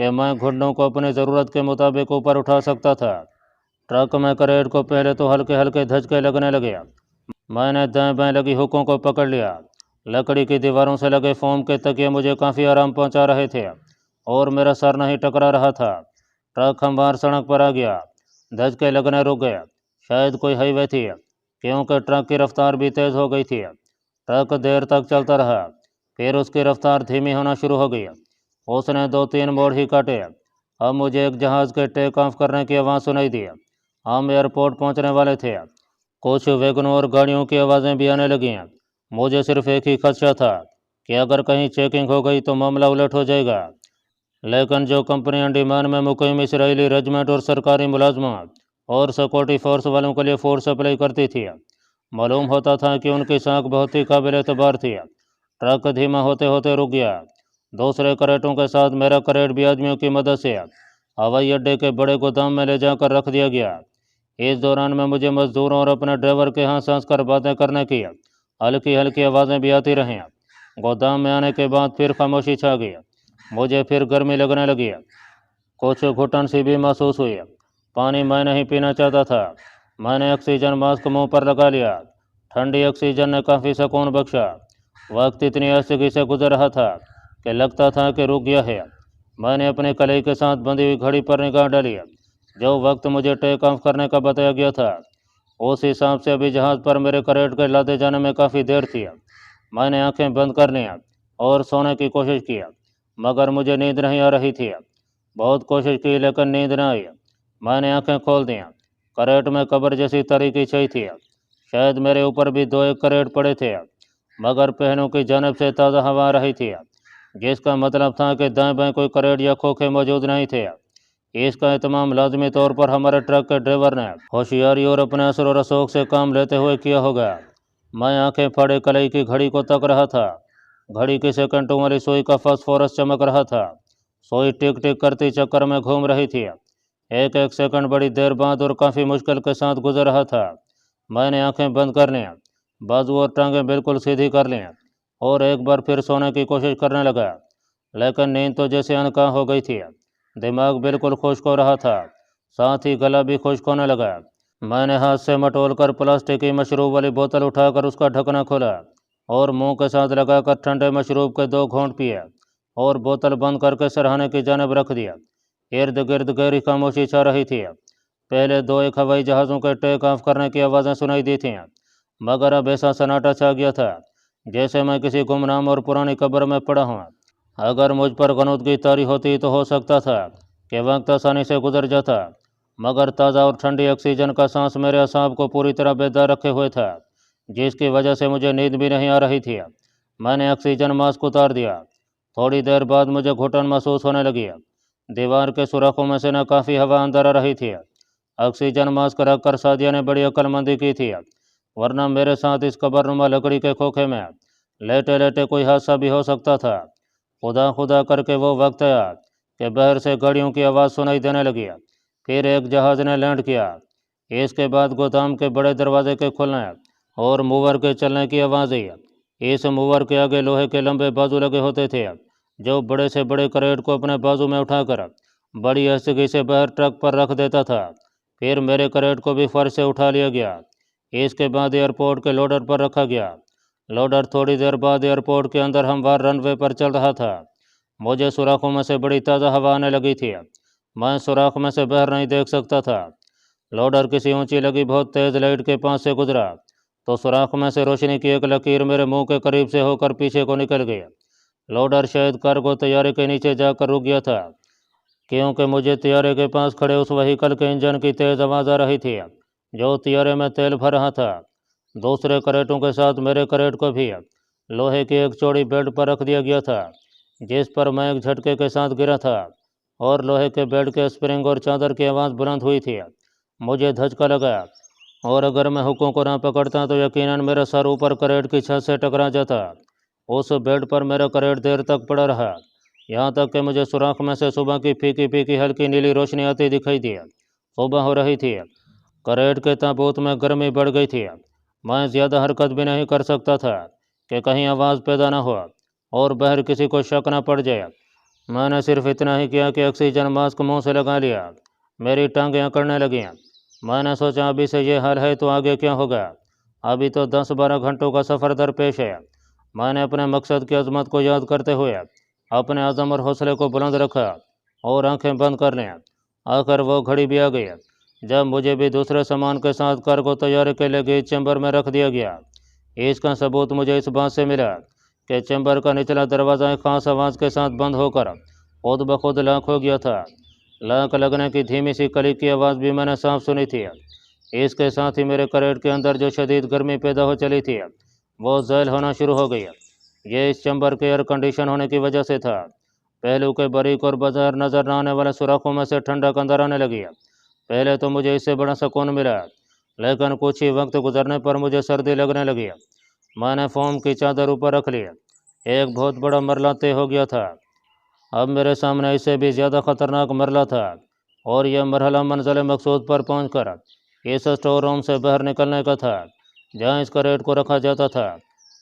کہ میں گھٹنوں کو اپنی ضرورت کے مطابق اوپر اٹھا سکتا تھا۔ ٹرک میں کریٹ کو پہلے تو ہلکے ہلکے دھچکے لگنے لگے۔ میں نے دائیں بائیں لگی ہکوں کو پکڑ لیا۔ لکڑی کی دیواروں سے لگے فوم کے تکیے مجھے کافی آرام پہنچا رہے تھے اور میرا سر نہیں ٹکرا رہا تھا۔ ٹرک ہموار سڑک پر آ گیا۔ دھچکے لگنے رک گئے۔ شاید کوئی ہائی وے تھی کیونکہ ٹرک کی رفتار بھی تیز ہو گئی تھی۔ ٹرک دیر تک چلتا رہا، پھر اس کی رفتار دھیمی ہونا شروع ہو گئی۔ اس نے 2-3 موڑ ہی کاٹے۔ اب مجھے ایک جہاز کے ٹیک آف کرنے کی آواز سنائی دی۔ ہم ایئرپورٹ پہنچنے والے تھے۔ کچھ ویگنوں اور گاڑیوں کی آوازیں بھی آنے لگیں۔ مجھے صرف ایک ہی خدشہ تھا کہ اگر کہیں چیکنگ ہو گئی تو معاملہ الٹ ہو جائے گا، لیکن جو کمپنی انڈیمان میں مقیم اسرائیلی ریجمنٹ اور سرکاری ملازمات اور سیکورٹی فورس والوں کے لیے فوڈ سپلائی کرتی تھی، معلوم ہوتا تھا کہ ان کی ساکھ بہت ہی قابل اعتبار تھی۔ ٹرک دھیما ہوتے ہوتے رک گیا۔ دوسرے کریٹوں کے ساتھ میرا کریٹ بھی آدمیوں کی مدد سے ہوائی اڈے کے بڑے گودام میں لے جا کر رکھ دیا گیا۔ اس دوران میں مجھے مزدوروں اور اپنے ڈرائیور کے ہاں سانس کر باتیں کرنے کی ہلکی ہلکی آوازیں بھی آتی رہیں۔ گودام میں آنے کے بعد پھر خاموشی چھا گئی۔ مجھے پھر گرمی لگنے لگی۔ کچھ گھٹن سی بھی محسوس ہوئی۔ پانی میں نہیں پینا چاہتا تھا۔ میں نے آکسیجن ماسک منہ پر لگا لیا۔ ٹھنڈی آکسیجن نے کافی سکون بخشا۔ وقت اتنی آہستگی سے گزر رہا تھا کہ لگتا تھا کہ رک گیا ہے۔ میں نے اپنے کلائی کے ساتھ بندھی ہوئی گھڑی پر نگاہ ڈالی۔ جو وقت مجھے ٹیک آف کرنے کا بتایا گیا تھا اس حساب سے ابھی جہاز پر میرے کریٹ کے لادے جانے میں کافی دیر تھی۔ میں نے آنکھیں بند کر لیں اور سونے کی کوشش کی، مگر مجھے نیند نہیں آ رہی تھی۔ بہت کوشش کی لیکن نیند نہ آئی۔ میں نے آنکھیں کھول دیں۔ کریٹ میں قبر جیسی تری کی چئی تھی۔ شاید میرے اوپر بھی 2-1 کریٹ پڑے تھے، مگر پہنوں کی جانب سے تازہ ہوا آ رہی تھی، جس کا مطلب تھا کہ دائیں بائیں کوئی کریٹ یا کھوکھے موجود نہیں تھے۔ اس کا اہتمام لازمی طور پر ہمارے ٹرک کے ڈرائیور نے ہوشیاری اور اپنے اثر و رسوخ سے کام لیتے ہوئے کیا ہوگا۔ میں آنکھیں پھاڑے کلائی کی گھڑی کو تک رہا تھا۔ گھڑی کی سیکنڈوں والی سوئی کا فاسفورس چمک رہا تھا۔ سوئی ٹک ٹک کرتی چکر میں گھوم رہی تھی۔ ایک ایک سیکنڈ بڑی دیر بعد اور کافی مشکل کے ساتھ گزر رہا تھا۔ میں نے آنکھیں بند کر لیں، بازو اور ٹانگیں بالکل سیدھی کر لیں اور ایک بار پھر سونے کی کوشش کرنے لگا، لیکن نیند تو جیسے انکا ہو گئی تھی۔ دماغ بالکل خشک ہو رہا تھا، ساتھ ہی گلا بھی خشک ہونے لگا۔ میں نے ہاتھ سے مٹول کر پلاسٹک کی مشروب والی بوتل اٹھا کر اس کا ڈھکنا کھولا اور منہ کے ساتھ لگا کر ٹھنڈے مشروب کے 2 گھونٹ پیے اور بوتل بند کر کے سرہانے کی جانب رکھ دیا۔ ارد گرد گہری خاموشی چھا رہی تھی۔ پہلے 2-1 ہوائی جہازوں کے ٹیک آف کرنے کی آوازیں سنائی دی تھیں، مگر اب ایسا سناٹا چھا گیا تھا جیسے میں کسی گمنام اور پرانی قبر میں پڑا ہوں۔ اگر مجھ پر غنودگی طاری ہوتی تو ہو سکتا تھا کہ وقت آسانی سے گزر جاتا، مگر تازہ اور ٹھنڈی آکسیجن کا سانس میرے اعصاب کو پوری طرح بیدار رکھے ہوئے تھا، جس کی وجہ سے مجھے نیند بھی نہیں آ رہی تھی۔ میں نے آکسیجن ماسک اتار دیا۔ تھوڑی دیر بعد مجھے گھٹن محسوس ہونے لگی۔ دیوار کے سوراخوں میں سے نہ کافی ہوا اندر آ رہی تھی۔ آکسیجن ماسک رکھ کر سعدیہ نے بڑی عقل مندی کی تھی، ورنہ میرے ساتھ اس قبر نما لکڑی کے کھوکھے میں لیٹے لیٹے کوئی حادثہ بھی ہو سکتا تھا۔ خدا خدا کر کے وہ وقت آیا کہ باہر سے گاڑیوں کی آواز سنائی دینے لگی۔ پھر ایک جہاز نے لینڈ کیا۔ اس کے بعد گودام کے بڑے دروازے کے کھلنے اور موور کے چلنے کی آواز آئی۔ اس موور کے آگے لوہے کے لمبے بازو لگے ہوتے تھے جو بڑے سے بڑے کریٹ کو اپنے بازو میں اٹھا کر بڑی آہستگی سے باہر ٹرک پر رکھ دیتا تھا۔ پھر میرے کریٹ کو بھی فرش سے اٹھا لیا گیا۔ اس کے بعد ایئرپورٹ کے لوڈر پر رکھا گیا۔ لوڈر تھوڑی دیر بعد ایئرپورٹ کے اندر ہموار رن وے پر چل رہا تھا۔ مجھے سوراخوں میں سے بڑی تازہ ہوا آنے لگی تھی۔ میں سوراخ میں سے باہر نہیں دیکھ سکتا تھا۔ لوڈر کسی اونچی لگی بہت تیز لائٹ کے پاس سے گزرا تو سوراخ میں سے روشنی کی ایک لکیر میرے منہ کے قریب سے ہو کر پیچھے کو نکل گئی۔ لوڈر شاید کارگو طیارے کے نیچے جا کر رک گیا تھا، کیونکہ مجھے طیارے کے پاس کھڑے اس وہیکل کے انجن کی تیز آواز آ رہی تھی جو طیارے میں تیل بھر رہا تھا۔ دوسرے کریٹوں کے ساتھ میرے کریٹ کو بھی لوہے کی ایک چوڑی بیلٹ پر رکھ دیا گیا تھا، جس پر میں ایک جھٹکے کے ساتھ گرا تھا اور لوہے کے بیلٹ کے اسپرنگ اور چادر کی آواز بلند ہوئی تھی۔ مجھے دھچکا لگا اور اگر میں حکم کو نہ پکڑتا تو یقیناً میرا سر اوپر کریٹ کی چھت سے ٹکرا جاتا۔ اس بیلٹ پر میرا کریٹ دیر تک پڑا رہا، یہاں تک کہ مجھے سوراخ میں سے صبح کی پھیکی پھیکی ہلکی نیلی روشنی آتی دکھائی دی۔ صبح ہو رہی تھی۔ کریٹ کے تابوت میں گرمی بڑھ گئی تھی۔ میں زیادہ حرکت بھی نہیں کر سکتا تھا کہ کہیں آواز پیدا نہ ہو اور باہر کسی کو شک نہ پڑ جائے۔ میں نے صرف اتنا ہی کیا کہ آکسیجن ماسک منہ سے لگا لیا۔ میری ٹانگیں اکڑنے لگیں۔ میں نے سوچا ابھی سے یہ حال ہے تو آگے کیا ہوگا؟ ابھی تو 10-12 گھنٹوں کا سفر درپیش ہے۔ میں نے اپنے مقصد کی عظمت کو یاد کرتے ہوئے اپنے عزم اور حوصلے کو بلند رکھا اور آنکھیں بند کر لیں۔ آخر وہ گھڑی بھی آ گئی جب مجھے بھی دوسرے سامان کے ساتھ کارگو طیارے کے لیے چیمبر میں رکھ دیا گیا۔ اس کا ثبوت مجھے اس بات سے ملا کہ چیمبر کا نچلا دروازہ ایک خاص آواز کے ساتھ بند ہو کر خود بخود لاک ہو گیا تھا۔ لاک لگنے کی دھیمی سی کلک کی آواز بھی میں نے صاف سنی تھی۔ اس کے ساتھ ہی میرے کریٹ کے اندر جو شدید گرمی پیدا ہو چلی تھی وہ زائل ہونا شروع ہو گئی۔ یہ اس چیمبر کے ایئر کنڈیشن ہونے کی وجہ سے تھا۔ پہلو کے باریک اور بظاہر نظر نہ آنے والے سوراخوں میں سے ٹھنڈک اندر آنے لگی۔ پہلے تو مجھے اس سے بڑا سکون ملا، لیکن کچھ ہی وقت گزرنے پر مجھے سردی لگنے لگی۔ میں نے فوم کی چادر اوپر رکھ لی۔ ایک بہت بڑا مرحلہ طے ہو گیا تھا۔ اب میرے سامنے اس سے بھی زیادہ خطرناک مرحلہ تھا، اور یہ مرحلہ منزل مقصود پر پہنچ کر اس اسٹور روم سے باہر نکلنے کا تھا جہاں اس کریٹ کو رکھا جاتا تھا۔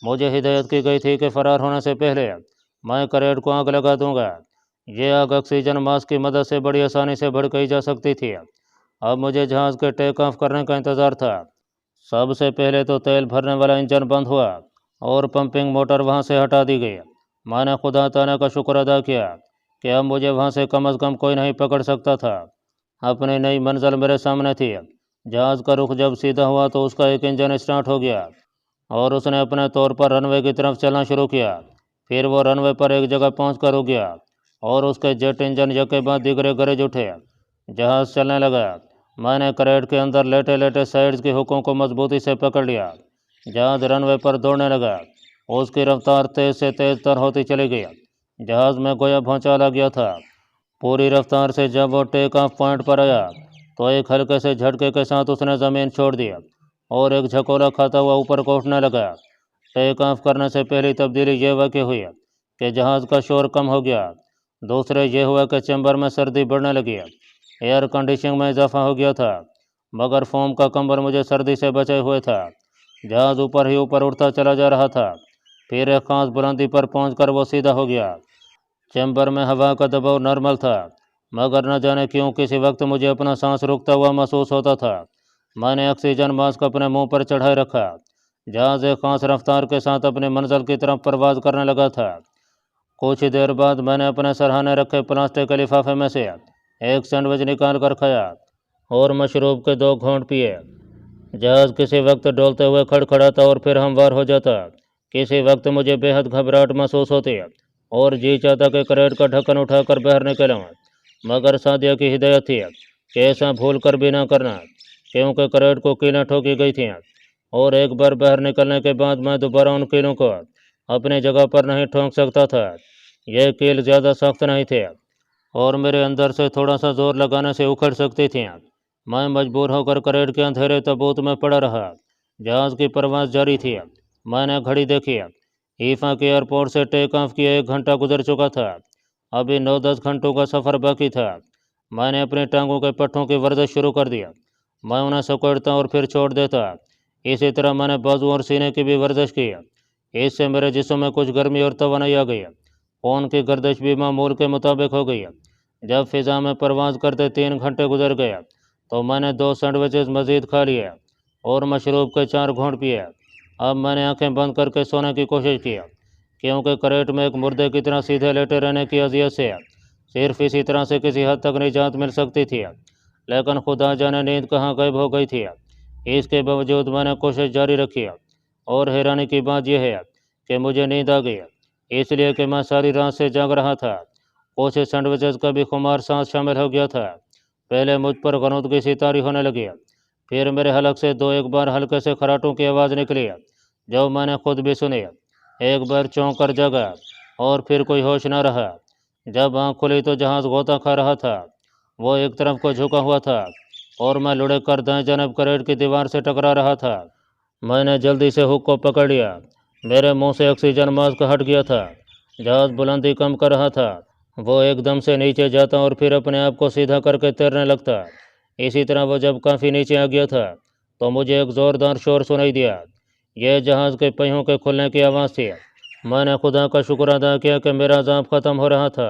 مجھے ہدایت کی گئی تھی کہ فرار ہونے سے پہلے میں کریٹ کو آگ لگا دوں گا۔ یہ آگ آکسیجن ماسک کی مدد سے بڑی آسانی سے بھڑکائی جا سکتی تھی۔ اب مجھے جہاز کے ٹیک آف کرنے کا انتظار تھا۔ سب سے پہلے تو تیل بھرنے والا انجن بند ہوا اور پمپنگ موٹر وہاں سے ہٹا دی گئی۔ میں نے خدا تعالیٰ کا شکر ادا کیا کہ اب مجھے وہاں سے کم از کم کوئی نہیں پکڑ سکتا تھا۔ اپنی نئی منزل میرے سامنے تھی۔ جہاز کا رخ جب سیدھا ہوا تو اس کا ایک انجن اسٹارٹ ہو گیا اور اس نے اپنے طور پر رن وے کی طرف چلنا شروع کیا۔ پھر وہ رن وے پر ایک جگہ پہنچ کر رک گیا اور اس کے جیٹ انجن یک کے بعد دیگرے گرج اٹھے۔ جہاز چلنے لگا۔ میں نے کریٹ کے اندر لیٹے لیٹے سائڈز کی ہکوں کو مضبوطی سے پکڑ لیا۔ جہاز رن وے پر دوڑنے لگا۔ اس کی رفتار تیز سے تیز تر ہوتی چلی گئی۔ جہاز میں گویا بھونچال آ گیا تھا۔ پوری رفتار سے جب وہ ٹیک آف پوائنٹ پر آیا تو ایک ہلکے سے جھٹکے کے ساتھ اس نے زمین چھوڑ دیا اور ایک جھکولا کھاتا ہوا اوپر کو اٹھنے لگا۔ ٹیک آف کرنے سے پہلی تبدیلی یہ واقع ہوئی کہ جہاز کا شور کم ہو گیا۔ دوسرے یہ ہوا کہ چیمبر میں سردی بڑھنے لگی۔ ایئر کنڈیشننگ میں اضافہ ہو گیا تھا، مگر فوم کا کمبل مجھے سردی سے بچے ہوئے تھا۔ جہاز اوپر ہی اوپر اڑتا چلا جا رہا تھا۔ پھر ایک خاص بلندی پر پہنچ کر وہ سیدھا ہو گیا۔ چیمبر میں ہوا کا دباؤ نارمل تھا، مگر نہ جانے کیوں کسی وقت مجھے اپنا سانس رکتا ہوا محسوس ہوتا تھا۔ میں نے آکسیجن ماسک اپنے منہ پر چڑھائے رکھا۔ جہاز ایک خاص رفتار کے ساتھ اپنی منزل کی طرف پرواز کرنے لگا تھا۔ کچھ دیر بعد میں نے اپنے سرہانے رکھے پلاسٹک کے لفافے میں سے ایک سینڈوچ نکال کر کھایا اور مشروب کے 2 گھونٹ پیے۔ جہاز کسی وقت ڈولتے ہوئے کھڑکھڑاتا اور پھر ہموار ہو جاتا۔ کسی وقت مجھے بے حد گھبراہٹ محسوس ہوتی اور جی چاہتا کہ کریٹ کا ڈھکن اٹھا کر باہر نکلوں، مگر سعدیہ کی ہدایت تھی کہ ایسا بھول کر بھی نہ کرنا، کیونکہ کریٹ کو کیلیں ٹھوکی گئی تھیں اور ایک بار باہر نکلنے کے بعد میں دوبارہ ان کیلوں کو اپنی جگہ پر نہیں ٹھونک سکتا تھا۔ یہ کیل زیادہ سخت نہیں تھے اور میرے اندر سے تھوڑا سا زور لگانے سے اکھڑ سکتی تھیں۔ میں مجبور ہو کر کریٹ کے اندھیرے تابوت میں پڑا رہا۔ جہاز کی پرواز جاری تھی۔ میں نے گھڑی دیکھی۔ ہیفا کے ایئرپورٹ سے ٹیک آف کیا 1 گھنٹہ گزر چکا تھا۔ ابھی 9-10 گھنٹوں کا سفر باقی تھا۔ میں نے اپنی ٹانگوں کے پٹھوں کی ورزش شروع کر دیا۔ میں انہیں سکوڑتا اور پھر چھوڑ دیتا۔ اسی طرح میں نے بازو اور سینے کی بھی ورزش کی۔ اس سے میرے جسم میں کچھ گرمی اور توانائی آ گئی۔ خون کی گردش بھی معمول کے مطابق ہو گئی۔ جب فضا میں پرواز کرتے 3 گھنٹے گزر گئے تو میں نے 2 سینڈوچز مزید کھا لیے اور مشروب کے 4 گھونٹ پیے۔ اب میں نے آنکھیں بند کر کے سونے کی کوشش کی، کیونکہ کریٹ میں ایک مردے کی طرح سیدھے لیٹے رہنے کی اذیت سے صرف اسی طرح سے کسی حد تک نجات مل سکتی تھی، لیکن خدا جانے نیند کہاں غائب ہو گئی تھی۔ اس کے باوجود میں نے کوشش جاری رکھی اور حیرانی کی بات یہ ہے کہ مجھے نیند آ گئی، اس لیے کہ میں ساری رات سے جاگ رہا تھا۔ کچھ سینڈوچز کا بھی خمار سانس شامل ہو گیا تھا۔ پہلے مجھ پر غنودگی سی طاری ہونے لگی، پھر میرے حلق سے 2-1 بار ہلکے سے خراٹوں کی آواز نکلی جو میں نے خود بھی سنی۔ ایک بار چونک کر جاگا اور پھر کوئی ہوش نہ رہا۔ جب آنکھ کھلی تو جہاز غوطہ کھا رہا تھا۔ وہ ایک طرف کو جھکا ہوا تھا اور میں لڑک کر دائیں جانب کریٹ کی دیوار سے ٹکرا رہا تھا۔ میں نے جلدی سے ہک کو پکڑ لیا۔ میرے منہ سے آکسیجن ماسک ہٹ گیا تھا۔ جہاز بلندی کم کر رہا تھا۔ وہ ایک دم سے نیچے جاتا اور پھر اپنے آپ کو سیدھا کر کے تیرنے لگتا۔ اسی طرح وہ جب کافی نیچے آ گیا تھا تو مجھے ایک زوردار شور سنائی دیا۔ یہ جہاز کے پہیوں کے کھلنے کی آواز تھی۔ میں نے خدا کا شکر ادا کیا کہ میرا عذاب ختم ہو رہا تھا۔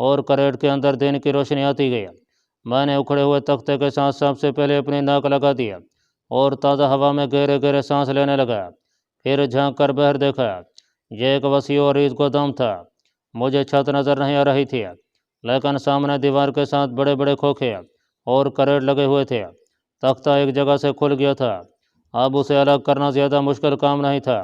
اور کریٹ کے اندر دن کی روشنی آتی گئی۔ میں نے اکھڑے ہوئے تختے کے ساتھ سب سے پہلے اپنی ناک لگا دیا اور تازہ ہوا میں گہرے گہرے سانس لینے لگا۔ پھر جھانک کر باہر دیکھا۔ یہ ایک وسیع اور ریز گودام تھا۔ مجھے چھت نظر نہیں آ رہی تھی، لیکن سامنے دیوار کے ساتھ بڑے بڑے کھوکھے اور کریٹ لگے ہوئے تھے۔ تختہ ایک جگہ سے کھل گیا تھا، اب اسے الگ کرنا زیادہ مشکل کام نہیں تھا۔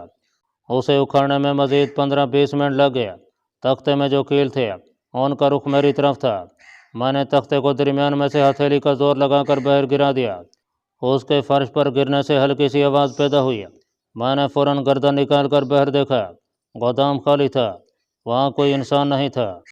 اسے اکھاڑنے میں مزید 15-20 منٹ لگ گیا۔ تختے میں جو کیل تھے ان کا رخ میری طرف تھا۔ میں نے تختے کو درمیان میں سے ہتھیلی کا زور لگا کر باہر گرا دیا۔ اس کے فرش پر گرنے سے ہلکی سی آواز پیدا ہوئی۔ میں نے فوراً گردن نکال کر باہر دیکھا۔ گودام خالی تھا، وہاں کوئی انسان نہیں تھا۔